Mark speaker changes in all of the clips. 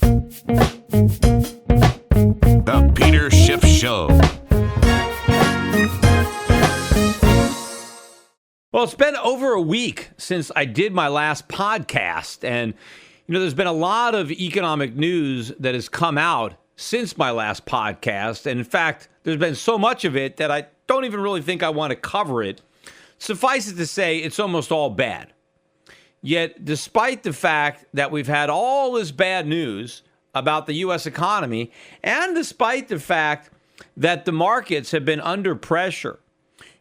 Speaker 1: The Peter Schiff Show.
Speaker 2: Well, it's been over a week since I did my last podcast, and there's been a lot of economic news that has come out since my last podcast, and in fact, there's been so much of it that I don't even really think I want to cover it. Suffice it to say, it's almost all bad. Yet, despite the fact that we've had all this bad news about the U.S. economy, and despite the fact that the markets have been under pressure,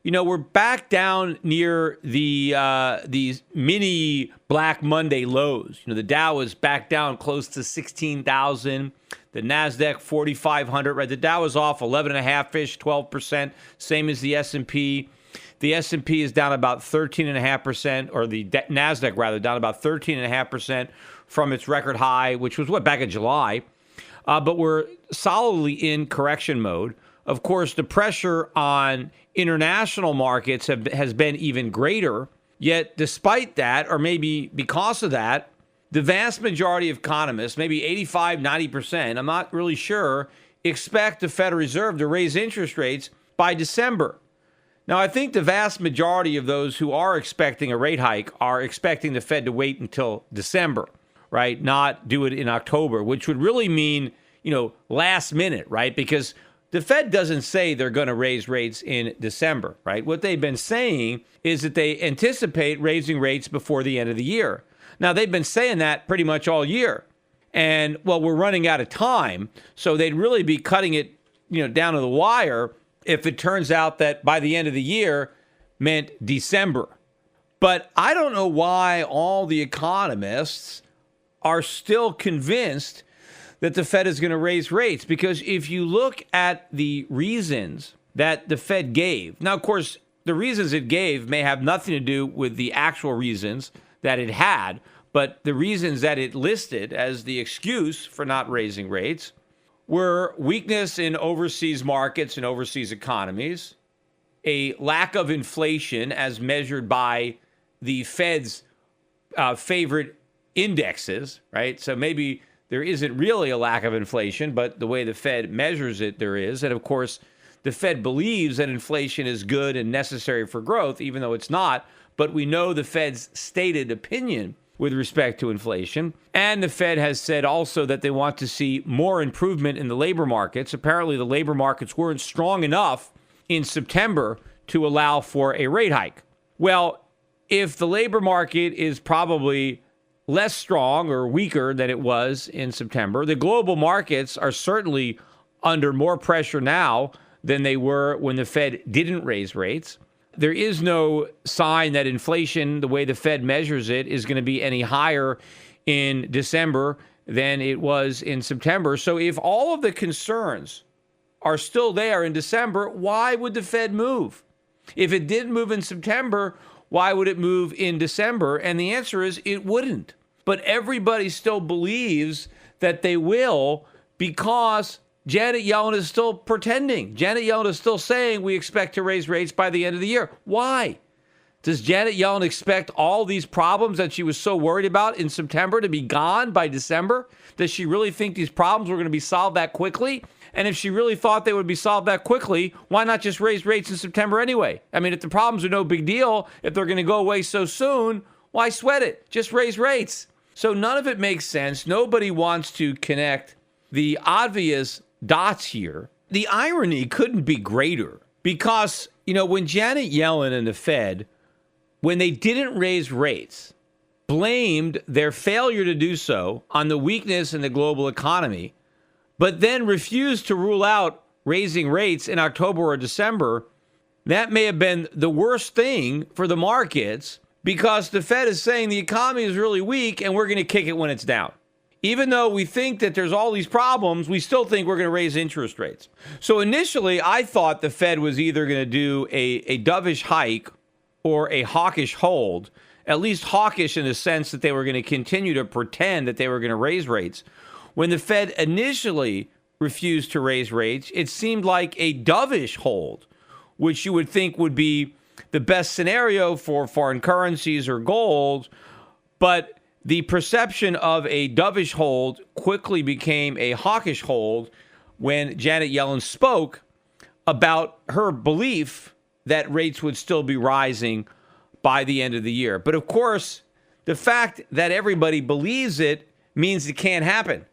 Speaker 2: we're back down near these mini Black Monday lows. The Dow is back down close to 16,000. The NASDAQ 4,500. Right, the Dow is off 11.5-ish, 12%, same as the S&P. The S&P is down about 13.5%, or the NASDAQ rather, down about 13.5% from its record high, which was back in July. But we're solidly in correction mode. Of course, the pressure on international markets has been even greater. Yet, despite that, or maybe because of that, the vast majority of economists, maybe 85, 90%, I'm not really sure, expect the Federal Reserve to raise interest rates by December. Now, I think the vast majority of those who are expecting a rate hike are expecting the Fed to wait until December, right? Not do it in October, which would really mean, last minute, right? Because the Fed doesn't say they're going to raise rates in December, right? What they've been saying is that they anticipate raising rates before the end of the year. Now, they've been saying that pretty much all year. And, we're running out of time, so they'd really be cutting it, down to the wire if it turns out that by the end of the year meant December. But I don't know why all the economists are still convinced that the Fed is going to raise rates, because if you look at the reasons that the Fed gave, now, of course, the reasons it gave may have nothing to do with the actual reasons that it had, but the reasons that it listed as the excuse for not raising rates were weakness in overseas markets and overseas economies, a lack of inflation as measured by the Fed's favorite indexes, right? So maybe there isn't really a lack of inflation, but the way the Fed measures it, there is. And of course, the Fed believes that inflation is good and necessary for growth, even though it's not. But we know the Fed's stated opinion with respect to inflation. And the Fed has said also that they want to see more improvement in the labor markets. Apparently, the labor markets weren't strong enough in September to allow for a rate hike. Well, if the labor market is probably less strong or weaker than it was in September, the global markets are certainly under more pressure now than they were when the Fed didn't raise rates. There is no sign that inflation, the way the Fed measures it, is going to be any higher in December than it was in September. So if all of the concerns are still there in December, why would the Fed move? If it did move in September, why would it move in December? And the answer is it wouldn't. But everybody still believes that they will, because Janet Yellen is still pretending. Janet Yellen is still saying we expect to raise rates by the end of the year. Why? Does Janet Yellen expect all these problems that she was so worried about in September to be gone by December? Does she really think these problems were going to be solved that quickly? And if she really thought they would be solved that quickly, why not just raise rates in September anyway? I mean, if the problems are no big deal, if they're going to go away so soon, why sweat it? Just raise rates. So none of it makes sense. Nobody wants to connect the obvious dots here. The irony couldn't be greater because, when Janet Yellen and the Fed, when they didn't raise rates, blamed their failure to do so on the weakness in the global economy, but then refused to rule out raising rates in October or December, that may have been the worst thing for the markets, because the Fed is saying the economy is really weak and we're going to kick it when it's down. Even though we think that there's all these problems, we still think we're going to raise interest rates. So initially, I thought the Fed was either going to do a dovish hike or a hawkish hold, at least hawkish in the sense that they were going to continue to pretend that they were going to raise rates. When the Fed initially refused to raise rates, it seemed like a dovish hold, which you would think would be the best scenario for foreign currencies or gold. But The perception of a dovish hold quickly became a hawkish hold when Janet Yellen spoke about her belief that rates would still be rising by the end of the year. But of course, the fact that everybody believes it means it can't happen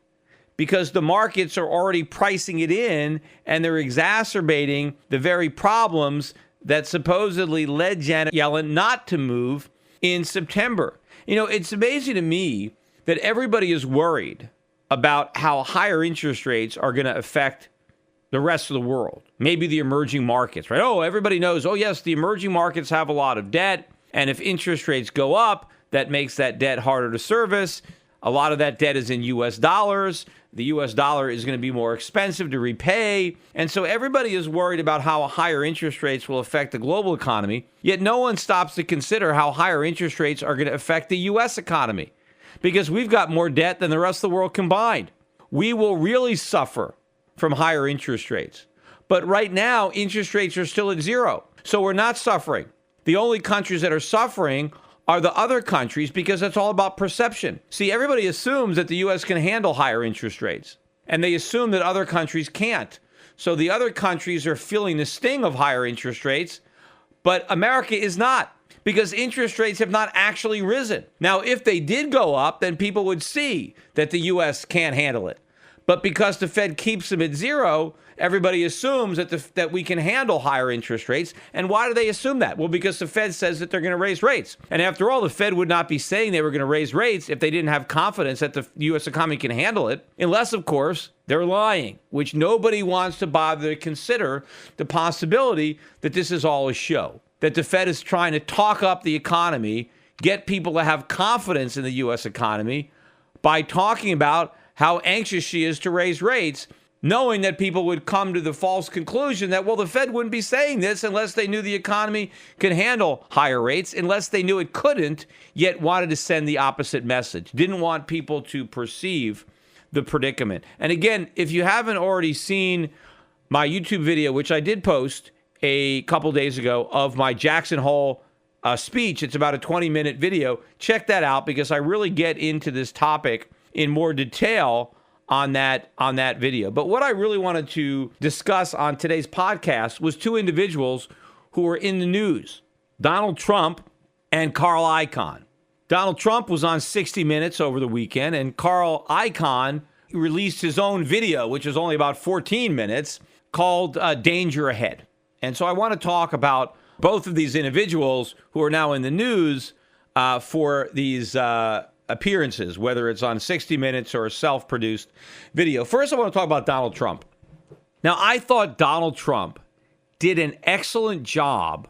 Speaker 2: because the markets are already pricing it in and they're exacerbating the very problems that supposedly led Janet Yellen not to move in September. You know, it's amazing to me that everybody is worried about how higher interest rates are going to affect the rest of the world, maybe the emerging markets, right? Oh, everybody knows, oh, yes, the emerging markets have a lot of debt. And if interest rates go up, that makes that debt harder to service. A lot of that debt is in U.S. dollars. The U.S. dollar is going to be more expensive to repay. And so everybody is worried about how higher interest rates will affect the global economy. Yet no one stops to consider how higher interest rates are going to affect the U.S. economy because we've got more debt than the rest of the world combined. We will really suffer from higher interest rates. But right now, interest rates are still at zero. So we're not suffering. The only countries that are suffering are the other countries because it's all about perception. See, everybody assumes that the U.S. can handle higher interest rates, and they assume that other countries can't. So the other countries are feeling the sting of higher interest rates, but America is not because interest rates have not actually risen. Now, if they did go up, then people would see that the U.S. can't handle it. But because the Fed keeps them at zero, everybody assumes that we can handle higher interest rates. And why do they assume that? Well, because the Fed says that they're going to raise rates. And after all, the Fed would not be saying they were going to raise rates if they didn't have confidence that the U.S. economy can handle it, unless, of course, they're lying, which nobody wants to bother to consider the possibility that this is all a show, that the Fed is trying to talk up the economy, get people to have confidence in the U.S. economy by talking about how anxious she is to raise rates, knowing that people would come to the false conclusion that, well, the Fed wouldn't be saying this unless they knew the economy could handle higher rates, unless they knew it couldn't, yet wanted to send the opposite message, didn't want people to perceive the predicament. And again, if you haven't already seen my YouTube video, which I did post a couple days ago of my Jackson Hole speech, it's about a 20-minute video, check that out because I really get into this topic in more detail on that video. But what I really wanted to discuss on today's podcast was two individuals who were in the news, Donald Trump and Carl Icahn. Donald Trump was on 60 Minutes over the weekend, and Carl Icahn released his own video, which is only about 14 minutes, called Danger Ahead. And so I want to talk about both of these individuals who are now in the news for these appearances, whether it's on 60 Minutes or a self-produced video. First, I want to talk about Donald Trump. Now, I thought Donald Trump did an excellent job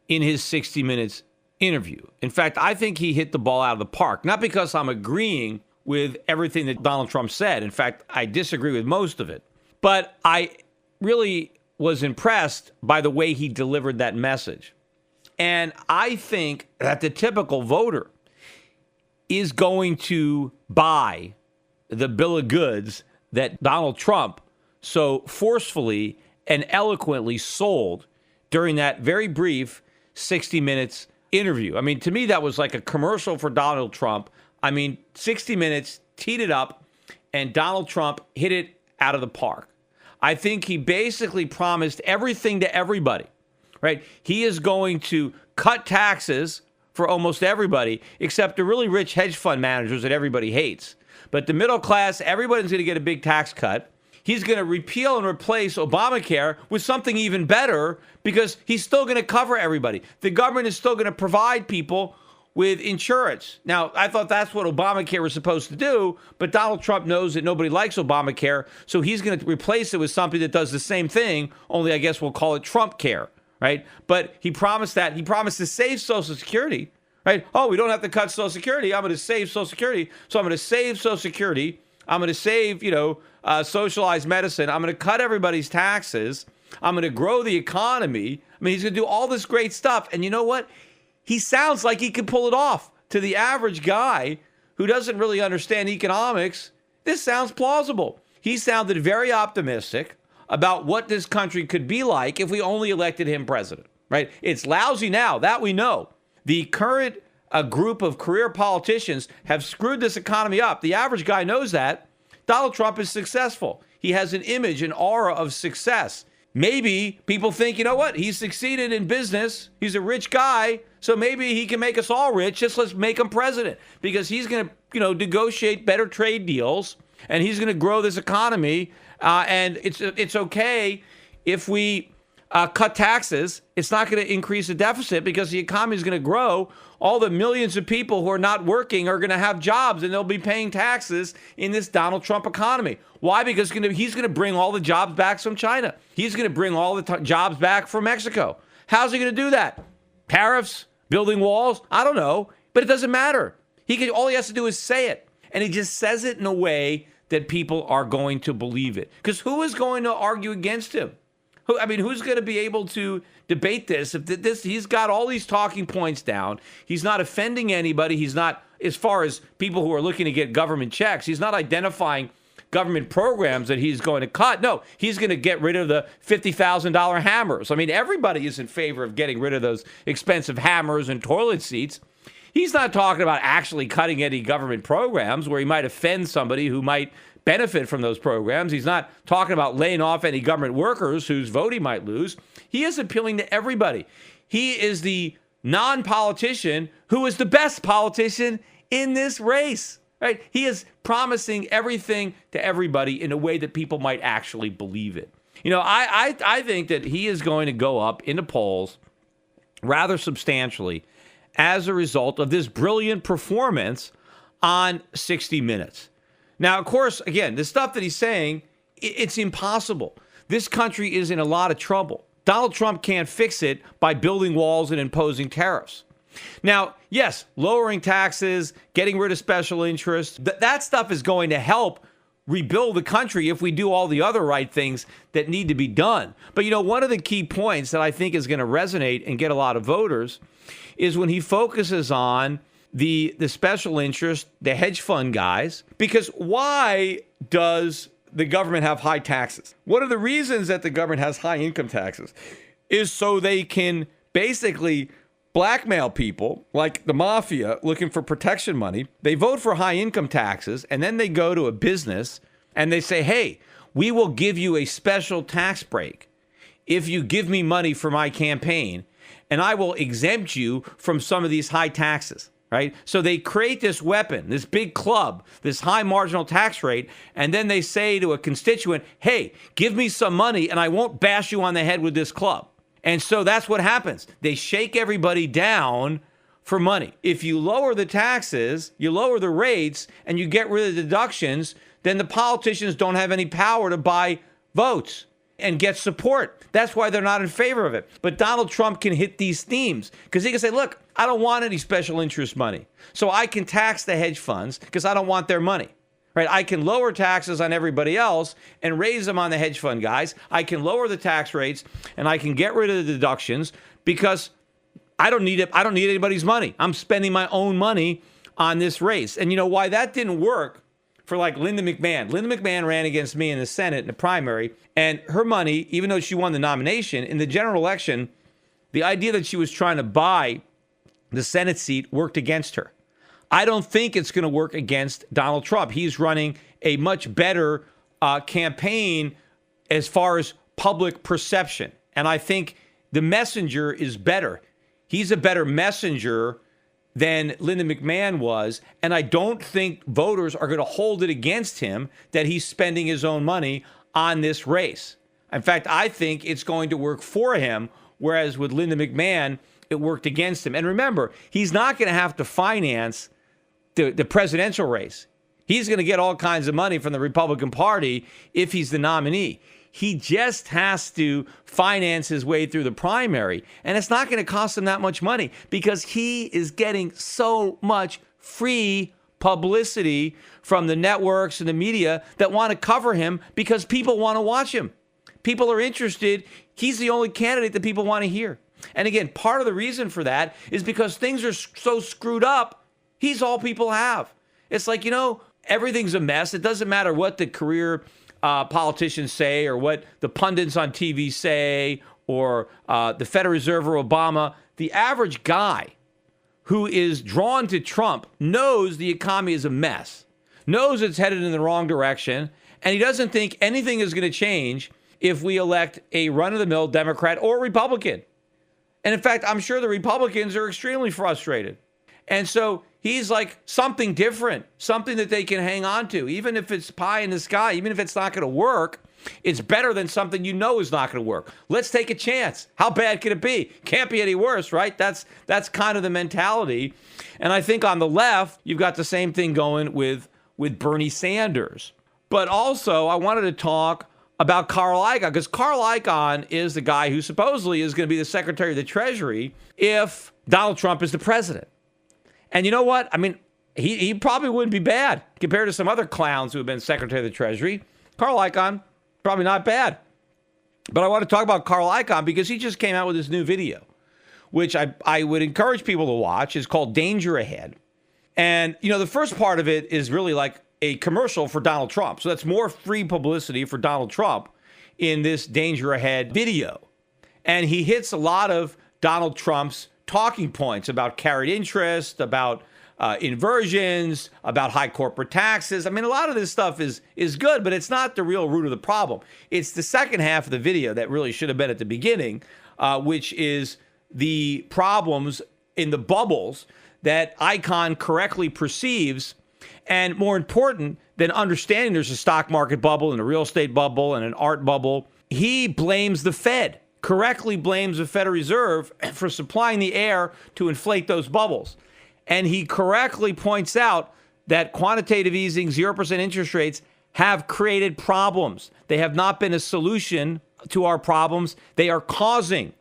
Speaker 2: in his 60 Minutes interview. In fact, I think he hit the ball out of the park, not because I'm agreeing with everything that Donald Trump said. In fact, I disagree with most of it. But I really was impressed by the way he delivered that message. And I think that the typical voter is going to buy the bill of goods that Donald Trump so forcefully and eloquently sold during that very brief 60 Minutes interview. I mean, to me, that was like a commercial for Donald Trump. I mean, 60 Minutes teed it up, and Donald Trump hit it out of the park. I think he basically promised everything to everybody, right? He is going to cut taxes for almost everybody, except the really rich hedge fund managers that everybody hates. But the middle class, everybody's going to get a big tax cut. He's going to repeal and replace Obamacare with something even better because he's still going to cover everybody. The government is still going to provide people with insurance. Now, I thought that's what Obamacare was supposed to do, but Donald Trump knows that nobody likes Obamacare, so he's going to replace it with something that does the same thing, only I guess we'll call it Trump Care. Right? But he promised that. He promised to save Social Security. Right? Oh, we don't have to cut Social Security. I'm going to save Social Security. So I'm going to save Social Security. I'm going to save, socialized medicine. I'm going to cut everybody's taxes. I'm going to grow the economy. I mean, he's going to do all this great stuff. And you know what? He sounds like he can pull it off. To the average guy who doesn't really understand economics, this sounds plausible. He sounded very optimistic about what this country could be like if we only elected him president, right? It's lousy now, that we know. The current a group of career politicians have screwed this economy up. The average guy knows that. Donald Trump is successful. He has an image, an aura of success. Maybe people think, you know what? He's succeeded in business. He's a rich guy. So maybe he can make us all rich. Just let's make him president because he's going to, negotiate better trade deals and he's going to grow this economy. And it's okay if we cut taxes. It's not going to increase the deficit because the economy is going to grow. All the millions of people who are not working are going to have jobs and they'll be paying taxes in this Donald Trump economy. Why? Because he's going to bring all the jobs back from China. He's going to bring all the jobs back from Mexico. How's he going to do that? Tariffs? Building walls? I don't know, but it doesn't matter. All he has to do is say it. And he just says it in a way that people are going to believe it. Because who is going to argue against him? Who's going to be able to debate this? He's got all these talking points down. He's not offending anybody. He's not, as far as people who are looking to get government checks, he's not identifying government programs that he's going to cut. No, he's going to get rid of the $50,000 hammers. Everybody is in favor of getting rid of those expensive hammers and toilet seats. He's not talking about actually cutting any government programs where he might offend somebody who might benefit from those programs. He's not talking about laying off any government workers whose vote he might lose. He is appealing to everybody. He is the non-politician who is the best politician in this race, right? He is promising everything to everybody in a way that people might actually believe it. I think that he is going to go up in the polls rather substantially as a result of this brilliant performance on 60 Minutes. Now, of course, again, the stuff that he's saying, it's impossible. This country is in a lot of trouble. Donald Trump can't fix it by building walls and imposing tariffs. Now, yes, lowering taxes, getting rid of special interests, that stuff is going to help rebuild the country if we do all the other right things that need to be done. But, one of the key points that I think is going to resonate and get a lot of voters is when he focuses on the special interest, the hedge fund guys, because why does the government have high taxes? One of the reasons that the government has high income taxes is so they can basically blackmail people like the mafia looking for protection money. They vote for high income taxes and then they go to a business and they say, hey, we will give you a special tax break if you give me money for my campaign and I will exempt you from some of these high taxes. Right? So they create this weapon, this big club, this high marginal tax rate, and then they say to a constituent, hey, give me some money and I won't bash you on the head with this club. And so that's what happens. They shake everybody down for money. If you lower the taxes, you lower the rates, and you get rid of the deductions, then the politicians don't have any power to buy votes and get support. That's why they're not in favor of it. But Donald Trump can hit these themes because he can say, look, I don't want any special interest money. So I can tax the hedge funds because I don't want their money. Right? I can lower taxes on everybody else and raise them on the hedge fund guys. I can lower the tax rates and I can get rid of the deductions because I don't need it. I don't need anybody's money. I'm spending my own money on this race. And you know why that didn't work for like Linda McMahon. Linda McMahon ran against me in the Senate in the primary, and her money, even though she won the nomination, in the general election, the idea that she was trying to buy the Senate seat worked against her. I don't think it's going to work against Donald Trump. He's running a much better campaign as far as public perception. And I think the messenger is better. He's a better messenger than Linda McMahon was. And I don't think voters are going to hold it against him that he's spending his own money on this race. In fact, I think it's going to work for him, whereas with Linda McMahon, it worked against him. And remember, he's not going to have to finance the presidential race. He's going to get all kinds of money from the Republican Party if he's the nominee. He just has to finance his way through the primary. And it's not going to cost him that much money because he is getting so much free publicity from the networks and the media that want to cover him because people want to watch him. People are interested. He's the only candidate that people want to hear. And again, part of the reason for that is because things are so screwed up. He's all people have. It's like, everything's a mess. It doesn't matter what the career politicians say or what the pundits on TV say or the Federal Reserve or Obama. The average guy who is drawn to Trump knows the economy is a mess, knows it's headed in the wrong direction, and he doesn't think anything is going to change if we elect a run-of-the-mill Democrat or Republican. And in fact, I'm sure the Republicans are extremely frustrated. And so he's like, something different, something that they can hang on to, even if it's pie in the sky, even if it's not going to work. It's better than something you know is not going to work. Let's take a chance. How bad can it be? Can't be any worse, right? That's kind of the mentality. And I think on the left, you've got the same thing going with Bernie Sanders. But also, I wanted to talk about Carl Icahn, because Carl Icahn is the guy who supposedly is going to be the Secretary of the Treasury if Donald Trump is the president. And you know what? I mean, he probably wouldn't be bad compared to some other clowns who have been Secretary of the Treasury. Carl Icahn, probably not bad. But I want to talk about Carl Icahn because he just came out with this new video, which I would encourage people to watch. It's called Danger Ahead. And, you know, the first part of it is really like a commercial for Donald Trump. So that's more free publicity for Donald Trump in this Danger Ahead video. And he hits a lot of Donald Trump's talking points about carried interest, about inversions, about high corporate taxes. I mean, a lot of this stuff is good, but it's not the real root of the problem. It's the second half of the video that really should have been at the beginning, which is the problems in the bubbles that Icahn correctly perceives. And more important than understanding there's a stock market bubble and a real estate bubble and an art bubble, he blames the Fed, correctly blames the Federal Reserve for supplying the air to inflate those bubbles. And he correctly points out that quantitative easing, 0% interest rates have created problems. They have not been a solution to our problems. They are causing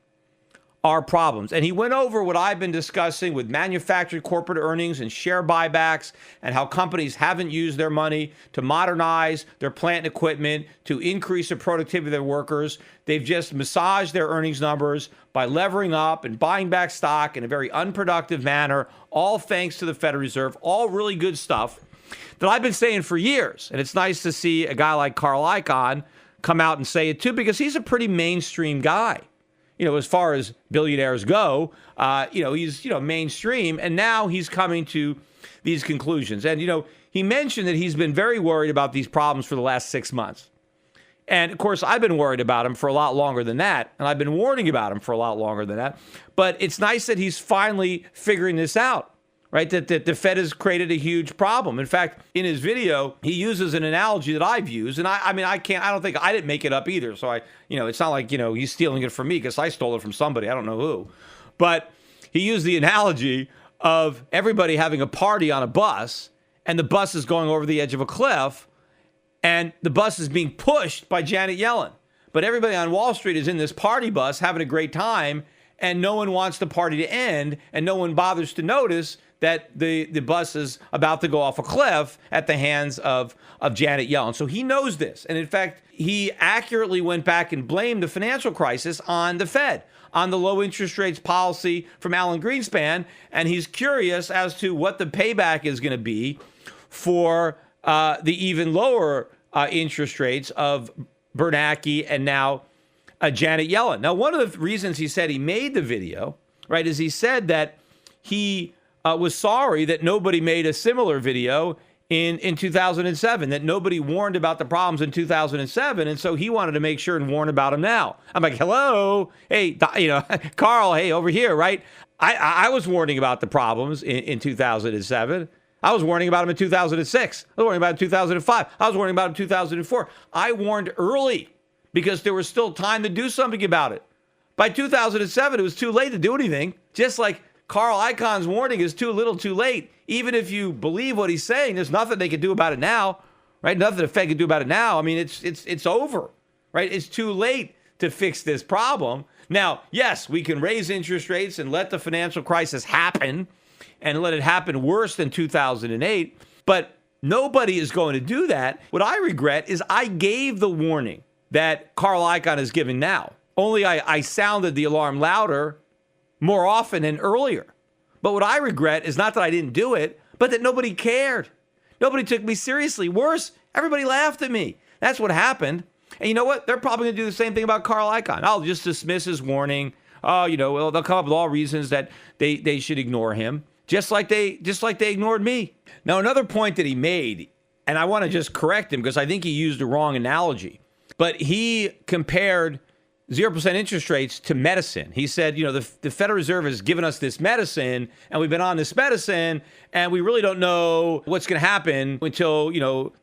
Speaker 2: our problems. And he went over what I've been discussing with manufactured corporate earnings and share buybacks and how companies haven't used their money to modernize their plant and equipment, to increase the productivity of their workers. They've just massaged their earnings numbers by levering up and buying back stock in a very unproductive manner, all thanks to the Federal Reserve, all really good stuff that I've been saying for years. And it's nice to see a guy like Carl Icahn come out and say it too, because he's a pretty mainstream guy. You know, as far as billionaires go, he's, mainstream. And now he's coming to these conclusions. And, he mentioned that he's been very worried about these problems for the last 6 months. And, of course, I've been worried about him for a lot longer than that. And I've been warning about him for a lot longer than that. But it's nice that he's finally figuring this out, right? That the Fed has created a huge problem. In fact, in his video, he uses an analogy that I've used. And I didn't make it up either. So it's not like, he's stealing it from me because I stole it from somebody. I don't know who. But he used the analogy of everybody having a party on a bus, and the bus is going over the edge of a cliff, and the bus is being pushed by Janet Yellen. But everybody on Wall Street is in this party bus having a great time, and no one wants the party to end, and no one bothers to notice that the bus is about to go off a cliff at the hands of Janet Yellen. So he knows this. And in fact, he accurately went back and blamed the financial crisis on the Fed, on the low interest rates policy from Alan Greenspan. And he's curious as to what the payback is going to be for the even lower interest rates of Bernanke and now Janet Yellen. Now, one of the reasons he said he made the video, right, is he said that he was sorry that nobody made a similar video in 2007, that nobody warned about the problems in 2007. And so he wanted to make sure and warn about them now. I'm like, hello, hey, Carl, hey, over here, right? I was warning about the problems in 2007. I was warning about them in 2006. I was warning about them in 2005. I was warning about them in 2004. I warned early because there was still time to do something about it. By 2007, it was too late to do anything, just like Carl Icahn's warning is too little too late. Even if you believe what he's saying, there's nothing they can do about it now, right? Nothing the Fed can do about it now. I mean, it's over, right? It's too late to fix this problem. Now, yes, we can raise interest rates and let the financial crisis happen and let it happen worse than 2008, but nobody is going to do that. What I regret is I gave the warning that Carl Icahn is giving now. Only I sounded the alarm louder more often and earlier. But what I regret is not that I didn't do it, but that nobody cared. Nobody took me seriously. Worse, everybody laughed at me. That's what happened. And you know what? They're probably going to do the same thing about Carl Icahn. I'll just dismiss his warning. They'll come up with all reasons that they should ignore him. just like they ignored me. Now, another point that he made, and I want to just correct him because I think he used the wrong analogy, but he compared 0% interest rates to medicine. He said, the Federal Reserve has given us this medicine, and we've been on this medicine, and we really don't know what's going to happen until,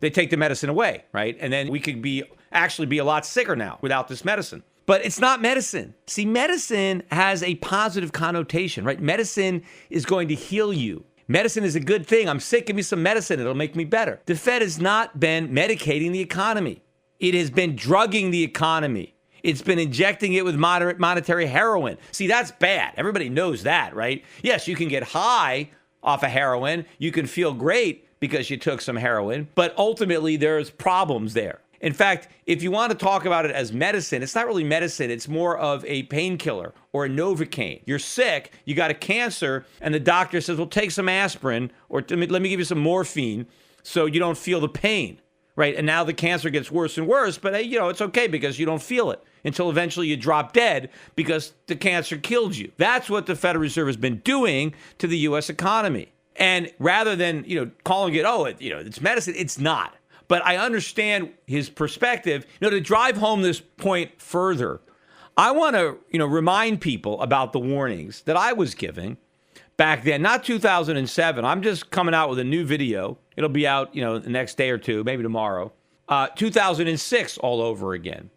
Speaker 2: they take the medicine away, right? And then we could actually be a lot sicker now without this medicine. But it's not medicine. See, medicine has a positive connotation, right? Medicine is going to heal you. Medicine is a good thing. I'm sick, give me some medicine. It'll make me better. The Fed has not been medicating the economy. It has been drugging the economy. It's been injecting it with monetary heroin. See, that's bad. Everybody knows that, right? Yes, you can get high off of heroin. You can feel great because you took some heroin. But ultimately, there's problems there. In fact, if you want to talk about it as medicine, it's not really medicine. It's more of a painkiller or a Novocaine. You're sick, you got a cancer, and the doctor says, well, take some aspirin or let me give you some morphine so you don't feel the pain, right? And now the cancer gets worse and worse, but it's okay because you don't feel it until eventually you drop dead because the cancer killed you. That's what the Federal Reserve has been doing to the U.S. economy. And rather than, calling it, it's medicine, it's not. But I understand his perspective. To drive home this point further, I want to, remind people about the warnings that I was giving back then, not 2007. I'm just coming out with a new video. It'll be out, the next day or two, maybe tomorrow. 2006 all over again.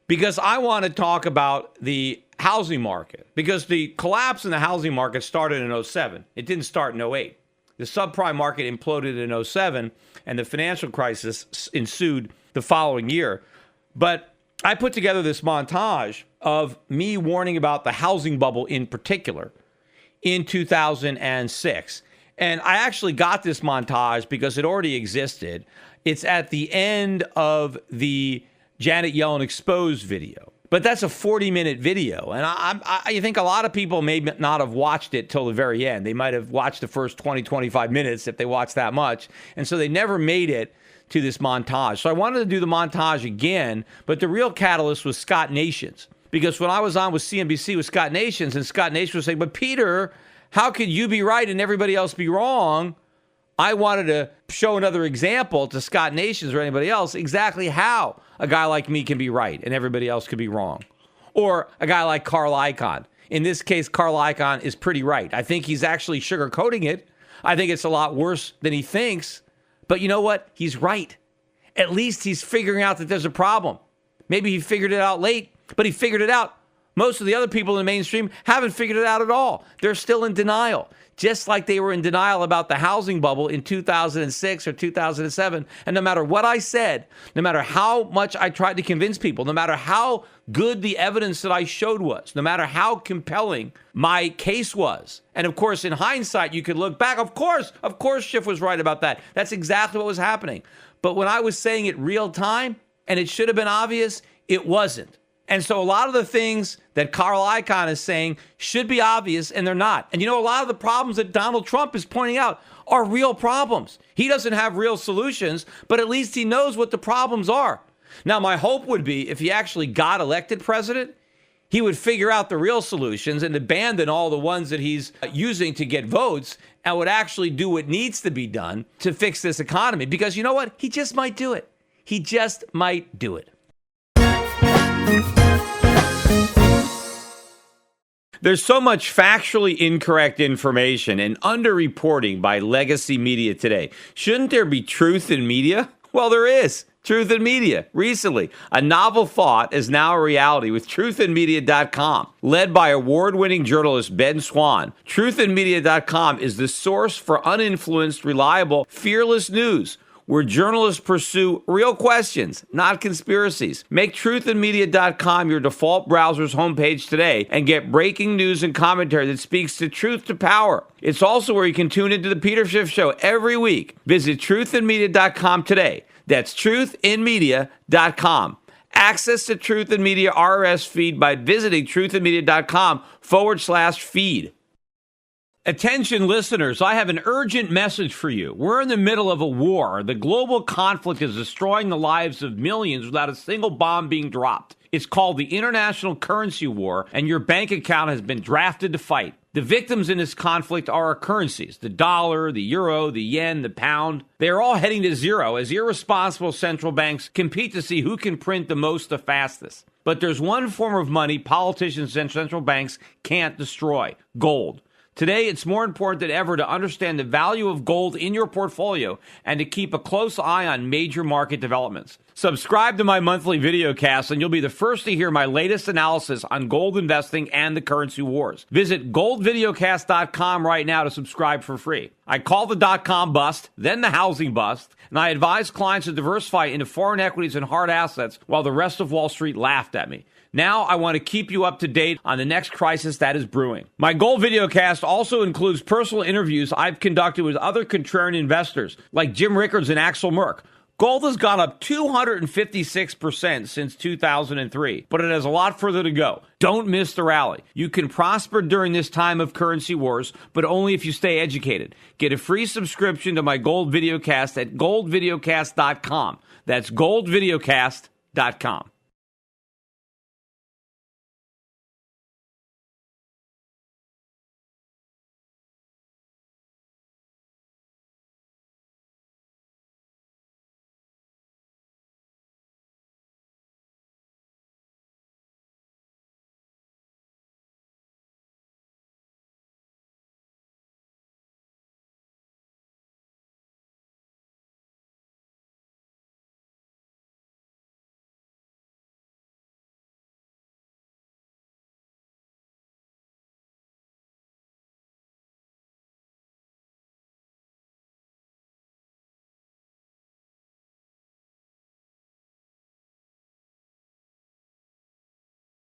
Speaker 2: Because I want to talk about the housing market. Because the collapse in the housing market started in 2007. It didn't start in 2008. The subprime market imploded in 2007, and the financial crisis ensued the following year. But I put together this montage of me warning about the housing bubble in particular in 2006. And I actually got this montage because it already existed. It's at the end of the Janet Yellen Exposed video. But that's a 40-minute video, and I think a lot of people may not have watched it till the very end. They might have watched the first 20, 25 minutes if they watched that much, and so they never made it to this montage. So I wanted to do the montage again, but the real catalyst was Scott Nations, because when I was on with CNBC with Scott Nations, and Scott Nations was saying, but Peter, how could you be right and everybody else be wrong? I wanted to show another example to Scott Nations or anybody else exactly how a guy like me can be right and everybody else could be wrong. Or a guy like Carl Icahn. In this case, Carl Icahn is pretty right. I think he's actually sugarcoating it. I think it's a lot worse than he thinks. But you know what? He's right. At least he's figuring out that there's a problem. Maybe he figured it out late, but he figured it out. Most of the other people in the mainstream haven't figured it out at all. They're still in denial. Just like they were in denial about the housing bubble in 2006 or 2007. And no matter what I said, no matter how much I tried to convince people, no matter how good the evidence that I showed was, no matter how compelling my case was. And of course, in hindsight, you could look back. Of course, Schiff was right about that. That's exactly what was happening. But when I was saying it real time, and it should have been obvious, it wasn't. And so a lot of the things that Carl Icahn is saying should be obvious, and they're not. And a lot of the problems that Donald Trump is pointing out are real problems. He doesn't have real solutions, but at least he knows what the problems are. Now, my hope would be if he actually got elected president, he would figure out the real solutions and abandon all the ones that he's using to get votes and would actually do what needs to be done to fix this economy. Because you know what? He just might do it. He just might do it. There's so much factually incorrect information and underreporting by legacy media today. Shouldn't there be truth in media? Well, there is. Truth in Media. Recently, a novel thought is now a reality with truthinmedia.com. Led by award-winning journalist Ben Swan, truthinmedia.com is the source for uninfluenced, reliable, fearless news, where journalists pursue real questions, not conspiracies. Make truthinmedia.com your default browser's homepage today and get breaking news and commentary that speaks the truth to power. It's also where you can tune into the Peter Schiff Show every week. Visit truthinmedia.com today. That's truthinmedia.com. Access to Truth in Media RSS feed by visiting truthinmedia.com/feed. Attention listeners, I have an urgent message for you. We're in the middle of a war. The global conflict is destroying the lives of millions without a single bomb being dropped. It's called the International Currency War, and your bank account has been drafted to fight. The victims in this conflict are our currencies, the dollar, the euro, the yen, the pound. They are all heading to zero as irresponsible central banks compete to see who can print the most the fastest. But there's one form of money politicians and central banks can't destroy: gold. Today, it's more important than ever to understand the value of gold in your portfolio and to keep a close eye on major market developments. Subscribe to my monthly videocast and you'll be the first to hear my latest analysis on gold investing and the currency wars. Visit goldvideocast.com right now to subscribe for free. I call the dot-com bust, then the housing bust, and I advise clients to diversify into foreign equities and hard assets while the rest of Wall Street laughed at me. Now I want to keep you up to date on the next crisis that is brewing. My Gold Videocast also includes personal interviews I've conducted with other contrarian investors like Jim Rickards and Axel Merck. Gold has gone up 256% since 2003, but it has a lot further to go. Don't miss the rally. You can prosper during this time of currency wars, but only if you stay educated. Get a free subscription to my Gold Videocast at goldvideocast.com. That's goldvideocast.com.